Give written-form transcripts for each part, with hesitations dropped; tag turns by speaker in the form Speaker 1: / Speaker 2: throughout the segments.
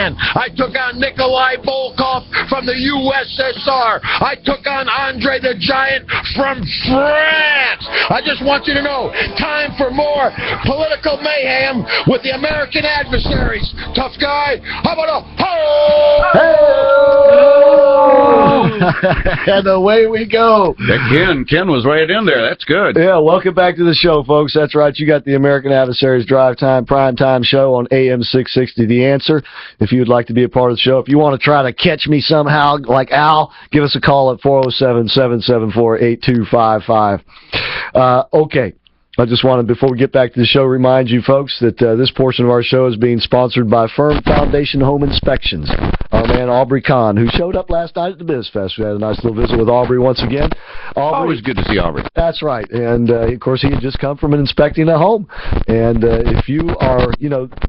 Speaker 1: Japan. I took on Nikolai Volkov from the USSR. I took on Andre the Giant from France. I just want you to know, time for more political mayhem with the American Adversaries. Tough guy, how about a ho?
Speaker 2: And away we go.
Speaker 3: Ken was right in there. That's good.
Speaker 2: Yeah, welcome back to the show, folks. That's right. You got the American Adversaries Drive Time Prime Time show on AM 660 The Answer. If you would like to be a part of the show, if you want to try to catch me somehow like Al, give us a call at 407-774-8255. Okay. I just wanted, before we get back to the show, remind you folks that this portion of our show is being sponsored by Firm Foundation Home Inspections. Our man Aubrey Kahn, who showed up last night at the Biz Fest. We had a nice little visit with Aubrey once again.
Speaker 3: Always good to see Aubrey.
Speaker 2: That's right. And, of course, he had just come from inspecting a home. And if you are,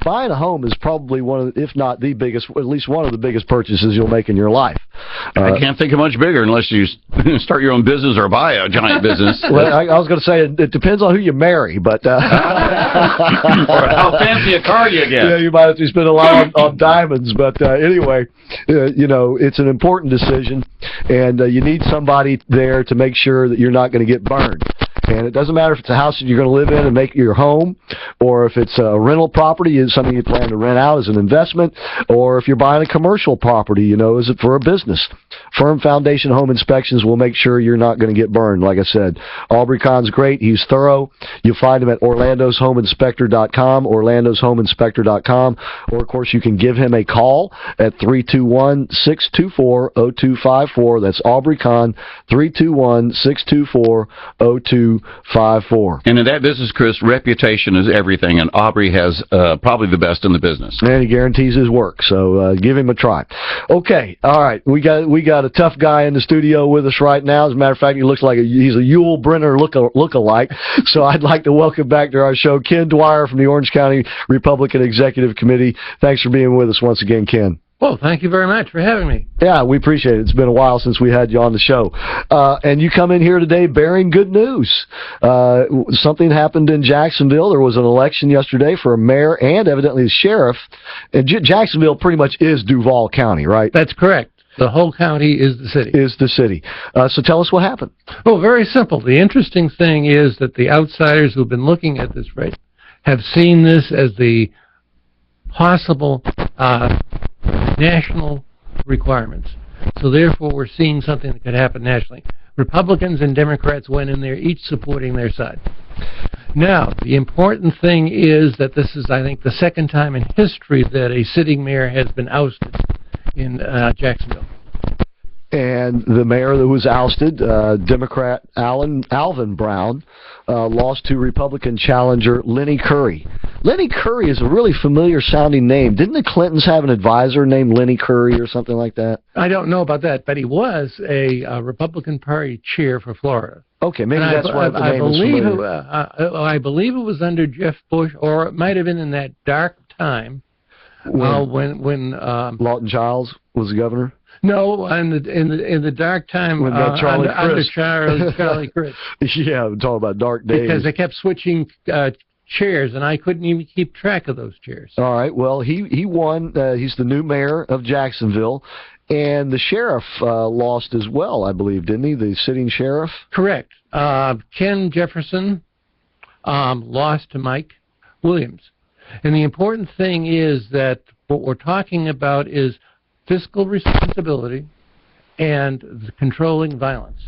Speaker 2: buying a home is probably one of, if not the biggest, at least one of the biggest purchases you'll make in your life.
Speaker 3: I can't think of much bigger unless you start your own business or buy a giant business.
Speaker 2: Well, I was going to say, it depends on who you marry, but
Speaker 3: or how fancy a car you get.
Speaker 2: Yeah, you might have to spend a lot on diamonds, but anyway, it's an important decision, and you need somebody there to make sure that you're not going to get burned. And it doesn't matter if it's a house that you're going to live in and make it your home, or if it's a rental property, is something you plan to rent out as an investment, or if you're buying a commercial property, is it for a business? Firm Foundation Home Inspections will make sure you're not going to get burned. Like I said, Aubrey Kahn's great. He's thorough. You'll find him at orlandoshomeinspector.com, orlandoshomeinspector.com, or, of course, you can give him a call at 321-624-0254. That's Aubrey Kahn, 321-624-0254.
Speaker 3: And in that business, Chris, reputation is everything, and Aubrey has probably the best in the business.
Speaker 2: And he guarantees his work, so give him a try. Okay, all right, we got a tough guy in the studio with us right now. As a matter of fact, he looks like he's a Yul Brynner look-alike. So I'd like to welcome back to our show Ken Dwyer from the Orange County Republican Executive Committee. Thanks for being with us once again, Ken.
Speaker 4: Well, thank you very much for having me.
Speaker 2: Yeah, we appreciate it. It's been a while since we had you on the show. And you come in here today bearing good news. Something happened in Jacksonville. There was an election yesterday for a mayor and evidently a sheriff. And Jacksonville pretty much is Duval County, right?
Speaker 4: That's correct. The whole county is the city.
Speaker 2: So tell us what happened.
Speaker 4: Oh, very simple. The interesting thing is that the outsiders who've been looking at this race have seen this as the possible national requirements. So therefore, we're seeing something that could happen nationally. Republicans and Democrats went in there, each supporting their side. Now, the important thing is that this is, I think, the second time in history that a sitting mayor has been ousted in Jacksonville.
Speaker 2: And the mayor that was ousted, Democrat Alvin Brown, lost to Republican challenger Lenny Curry. Lenny Curry is a really familiar-sounding name. Didn't the Clintons have an advisor named Lenny Curry or something like that?
Speaker 4: I don't know about that, but he was a Republican Party chair for Florida.
Speaker 2: Okay, maybe that's why the name is familiar.
Speaker 4: I believe it was under Jeff Bush, or it might have been in that dark time when
Speaker 2: Lawton Childs was the governor.
Speaker 4: No, in the dark time
Speaker 2: when
Speaker 4: under
Speaker 2: Charlie
Speaker 4: Crist.
Speaker 2: Yeah, I'm talking about dark days.
Speaker 4: Because they kept switching chairs, and I couldn't even keep track of those chairs.
Speaker 2: All right, well, he won. He's the new mayor of Jacksonville, and the sheriff lost as well, I believe, didn't he? The sitting sheriff?
Speaker 4: Correct. Ken Jefferson lost to Mike Williams. And the important thing is that what we're talking about is fiscal responsibility and the controlling violence.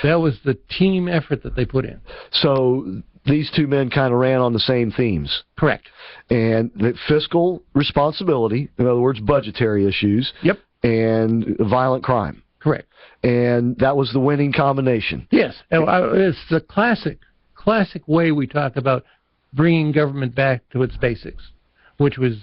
Speaker 4: That was the team effort that they put in.
Speaker 2: So these two men kind of ran on the same themes.
Speaker 4: Correct.
Speaker 2: And the fiscal responsibility, in other words, budgetary issues.
Speaker 4: Yep.
Speaker 2: And violent crime.
Speaker 4: Correct.
Speaker 2: And that was the winning combination.
Speaker 4: Yes. It's the classic way we talk about bringing government back to its basics, which was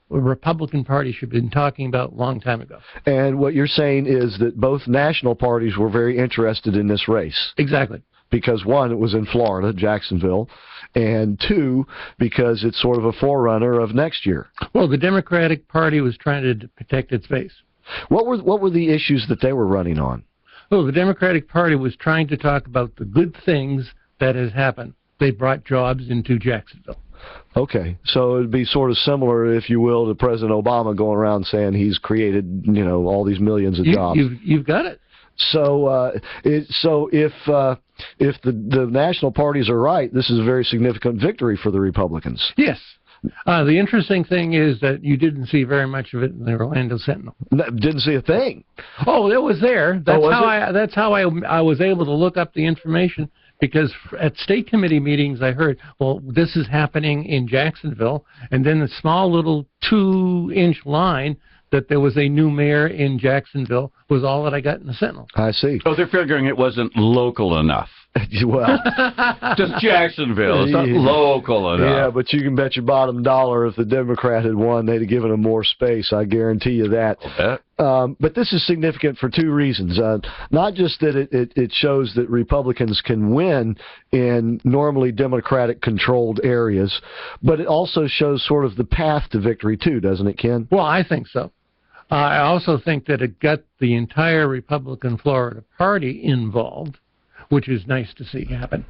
Speaker 4: the Republican Party should have been talking about a long time ago.
Speaker 2: And what you're saying is that both national parties were very interested in this race.
Speaker 4: Exactly.
Speaker 2: Because, one, it was in Florida, Jacksonville, and two, because it's sort of a forerunner of next year.
Speaker 4: Well, the Democratic Party was trying to protect its base.
Speaker 2: What were the issues that they were running on?
Speaker 4: Well, the Democratic Party was trying to talk about the good things that has happened. They brought jobs into Jacksonville.
Speaker 2: Okay, so it'd be sort of similar, if you will, to President Obama going around saying he's created, all these millions of jobs.
Speaker 4: You've got it.
Speaker 2: So, if the national parties are right, this is a very significant victory for the Republicans.
Speaker 4: Yes. The interesting thing is that you didn't see very much of it in the Orlando Sentinel.
Speaker 2: Didn't see a thing.
Speaker 4: Oh, it was there. That's how I was able to look up the information, because at state committee meetings I heard, well, this is happening in Jacksonville, and then the small little 2-inch line that there was a new mayor in Jacksonville was all that I got in the Sentinel.
Speaker 2: I see.
Speaker 3: So they're figuring it wasn't local enough.
Speaker 2: Well,
Speaker 3: just Jacksonville. It's not local enough.
Speaker 2: Yeah, but you can bet your bottom dollar if the Democrat had won, they'd have given them more space. I guarantee you that. But this is significant for two reasons. Not just that it shows that Republicans can win in normally Democratic-controlled areas, but it also shows sort of the path to victory, too, doesn't it, Ken?
Speaker 4: Well, I think so. I also think that it got the entire Republican Florida Party involved, which is nice to see happen.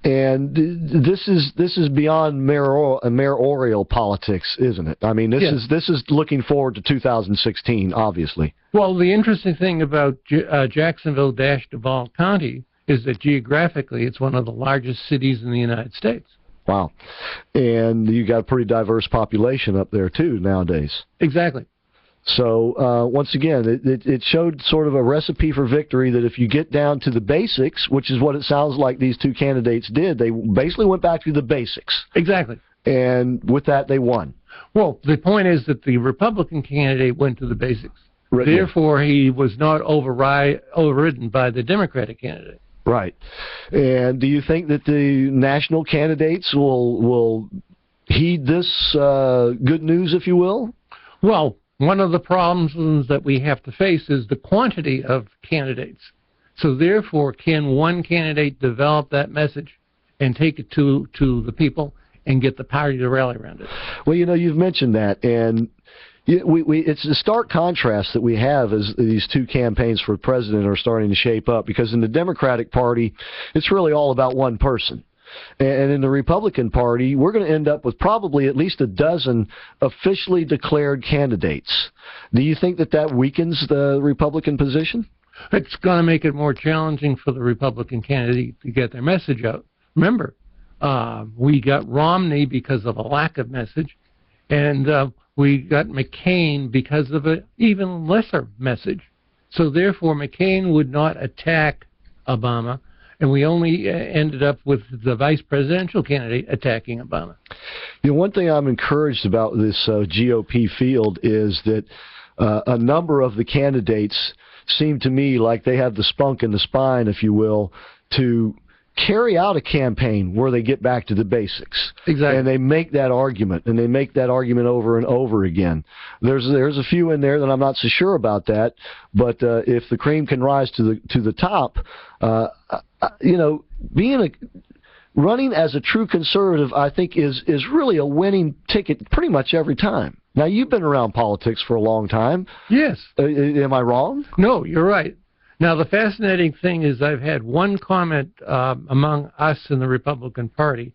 Speaker 2: And this is beyond mayoral politics, isn't it? I mean, this is looking forward to 2016, obviously.
Speaker 4: Well, the interesting thing about Jacksonville-Duval County is that geographically it's one of the largest cities in the United States.
Speaker 2: Wow. And you got a pretty diverse population up there, too, nowadays.
Speaker 4: Exactly.
Speaker 2: So, once again, it showed sort of a recipe for victory that if you get down to the basics, which is what it sounds like these two candidates did, they basically went back to the basics.
Speaker 4: Exactly.
Speaker 2: And with that, they won.
Speaker 4: Well, the point is that the Republican candidate went to the basics.
Speaker 2: Right.
Speaker 4: Therefore, he was not overridden by the Democratic candidate.
Speaker 2: Right. And do you think that the national candidates will heed this good news, if you will?
Speaker 4: Well, one of the problems that we have to face is the quantity of candidates. So therefore, can one candidate develop that message and take it to the people and get the party to rally around it?
Speaker 2: Well, you've mentioned that, and it's a stark contrast that we have as these two campaigns for president are starting to shape up, because in the Democratic Party, it's really all about one person. And in the Republican Party, we're going to end up with probably at least a dozen officially declared candidates. Do you think that weakens the Republican position?
Speaker 4: It's going to make it more challenging for the Republican candidate to get their message out. Remember, we got Romney because of a lack of message, and we got McCain because of an even lesser message. So therefore, McCain would not attack Obama, and we only ended up with the vice presidential candidate attacking Obama.
Speaker 2: One thing I'm encouraged about this GOP field is that a number of the candidates seem to me like they have the spunk in the spine, if you will, to carry out a campaign where they get back to the basics.
Speaker 4: Exactly. And
Speaker 2: they make that argument, and they make that argument over and over again. There's a few in there that I'm not so sure about that, but if the cream can rise to the top, running as a true conservative, I think is really a winning ticket pretty much every time. Now, you've been around politics for a long time.
Speaker 4: Yes.
Speaker 2: Am I wrong?
Speaker 4: No, you're right. Now, the fascinating thing is I've had one comment among us in the Republican Party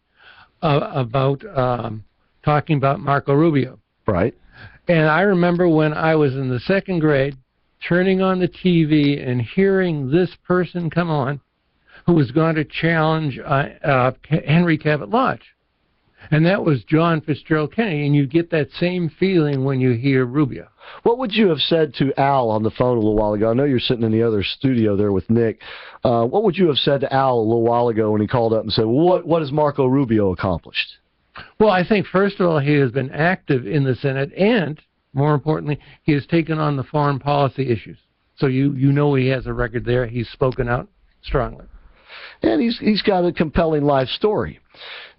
Speaker 4: about talking about Marco Rubio.
Speaker 2: Right.
Speaker 4: And I remember when I was in the second grade, turning on the TV and hearing this person come on who was going to challenge Henry Cabot Lodge. And that was John Fitzgerald Kennedy, and you get that same feeling when you hear Rubio.
Speaker 2: What would you have said to Al on the phone a little while ago? I know you're sitting in the other studio there with Nick. What would you have said to Al a little while ago when he called up and said, well, what has Marco Rubio accomplished?
Speaker 4: Well, I think, first of all, he has been active in the Senate, and, more importantly, he has taken on the foreign policy issues. So you know he has a record there. He's spoken out strongly.
Speaker 2: And he's got a compelling life story.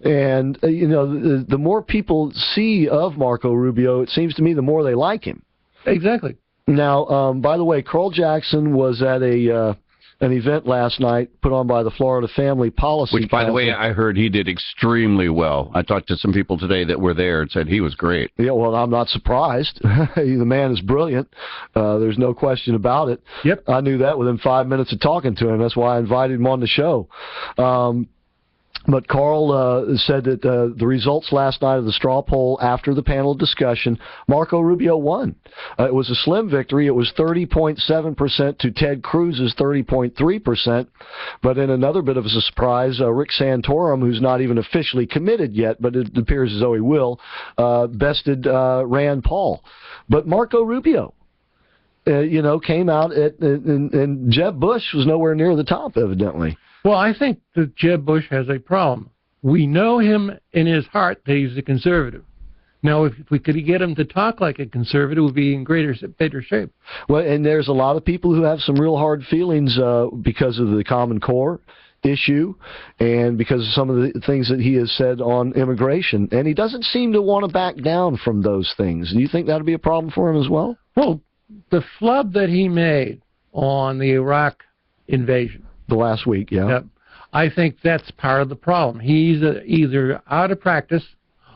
Speaker 2: And, the more people see of Marco Rubio, it seems to me the more they like him.
Speaker 4: Exactly.
Speaker 2: Now, by the way, Carl Jackson was at an event last night put on by the Florida Family Policy
Speaker 3: Which, by
Speaker 2: Council.
Speaker 3: the way, I heard he did extremely well. I talked to some people today that were there and said he was great.
Speaker 2: Yeah, well, I'm not surprised. The man is brilliant. There's no question about it.
Speaker 4: Yep.
Speaker 2: I knew that within 5 minutes of talking to him. That's why I invited him on the show. But Carl said that the results last night of the straw poll after the panel discussion, Marco Rubio won. It was a slim victory. It was 30.7% to Ted Cruz's 30.3%. But in another bit of a surprise, Rick Santorum, who's not even officially committed yet, but it appears as though he will, bested Rand Paul. But Marco Rubio, came out and Jeb Bush was nowhere near the top, evidently.
Speaker 4: Well, I think that Jeb Bush has a problem. We know him in his heart that he's a conservative. Now, if we could get him to talk like a conservative, we'd be in better shape.
Speaker 2: Well, and there's a lot of people who have some real hard feelings because of the Common Core issue and because of some of the things that he has said on immigration. And he doesn't seem to want to back down from those things. Do you think that would be a problem for him as well?
Speaker 4: Well, the flub that he made on the Iraq invasion,
Speaker 2: the last week, yeah.
Speaker 4: Yep. I think that's part of the problem. He's either out of practice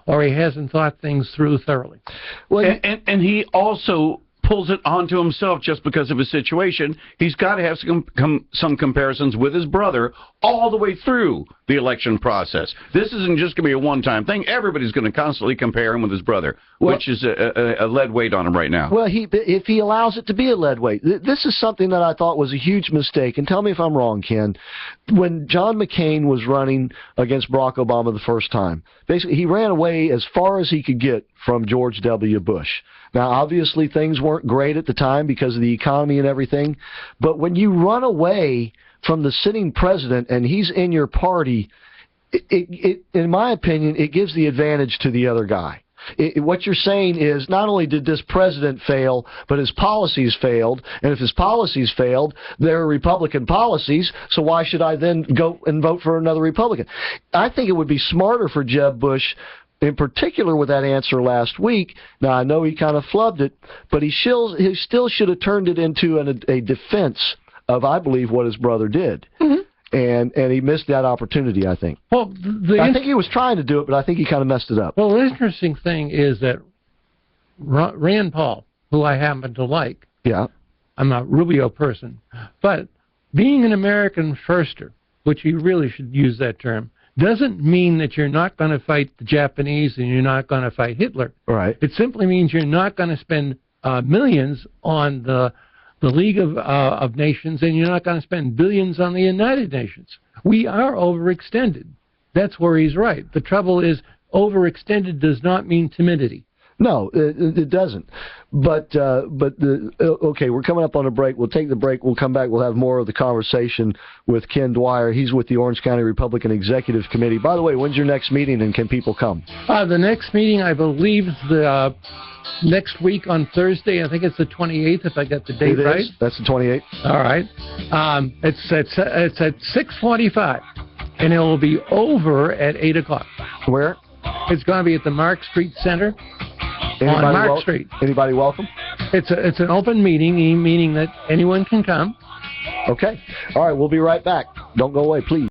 Speaker 4: or he hasn't thought things through thoroughly.
Speaker 3: Well, and he also pulls it onto himself just because of his situation. He's got to have some comparisons with his brother all the way through the election process. This isn't just going to be a one-time thing. Everybody's going to constantly compare him with his brother, which is a lead weight on him right now.
Speaker 2: Well, if he allows it to be a lead weight. This is something that I thought was a huge mistake, and tell me if I'm wrong, Ken. When John McCain was running against Barack Obama the first time, basically he ran away as far as he could get from George W. Bush. Now, obviously, things weren't great at the time because of the economy and everything, but when you run away from the sitting president and he's in your party, in my opinion, it gives the advantage to the other guy. What you're saying is not only did this president fail, but his policies failed, and if his policies failed, they're Republican policies, so why should I then go and vote for another Republican? I think it would be smarter for Jeb Bush, in particular with that answer last week. Now, I know he kind of flubbed it, but he still should have turned it into a defense of, I believe, what his brother did. Mm-hmm. And he missed that opportunity, I think.
Speaker 4: Well,
Speaker 2: I think he was trying to do it, but I think he kind of messed it up.
Speaker 4: Well, the interesting thing is that Rand Paul, who I happen to like, I'm a Rubio person, but being an American firster, which you really should use that term, doesn't mean that you're not going to fight the Japanese and you're not going to fight Hitler.
Speaker 2: Right.
Speaker 4: It simply means you're not going to spend millions on the League of Nations, and you're not going to spend billions on the United Nations. We are overextended. That's where he's right. The trouble is overextended does not mean timidity.
Speaker 2: No, it doesn't. But okay, we're coming up on a break. We'll take the break. We'll come back. We'll have more of the conversation with Ken Dwyer. He's with the Orange County Republican Executive Committee. By the way, when's your next meeting, and can people come? The next meeting, I believe, is next week on Thursday. I think it's the 28th, if I got the date right. That's the 28th. All right. It's at 6:45, and it will be over at 8 o'clock. Where? It's going to be at the Mark Street Center. On Mark Street. Anybody welcome? It's an open meeting, meaning that anyone can come. Okay. All right, we'll be right back. Don't go away, please.